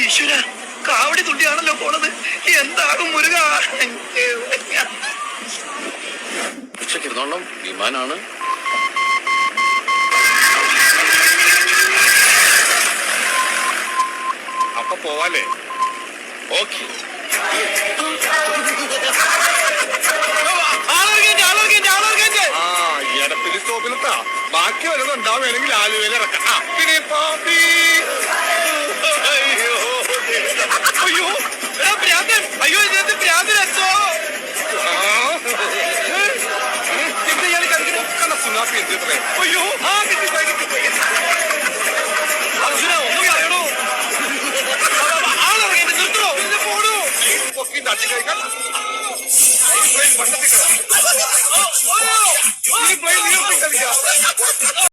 ഈശ്വര, കാവടി തുള്ളിയാണല്ലോ പോണത്. എന്താകും മുരുക? ഉച്ചക്കിരുന്നോളം വിമാനാണ്. അപ്പൊ പോവാല്ലേ? ഓക്കെ. എടപ്പിലി സ്റ്റോപ്പിലെത്താ. ബാക്കി വല്ലതും ഉണ്ടാവുകയാണെങ്കിൽ ആലുവയിൽ ഇറക്കാം. പിന്നെ പാപ്പി അയ്യോ അയ്യോ അയ്യോ ഇതിനകത്ത് ഭ്രാന്തനെത്തോ? എന്താ ഇയാൾ കളിക്കുന്ന സുനാപ്പി എന്ത്? അയ്യോ ആ കിട്ടിപ്പോയി കിട്ടിപ്പോയി. അർജുന ഒന്നും പറയണോ? ആളിറങ്ങിട്ട് നിർത്തണോ? ഇത് പോണോ? പൊക്കിന്റെ അട്ടി കഴിക്കാൻ പ്ലെയിൻ നീർത്തി കളിക്കാം.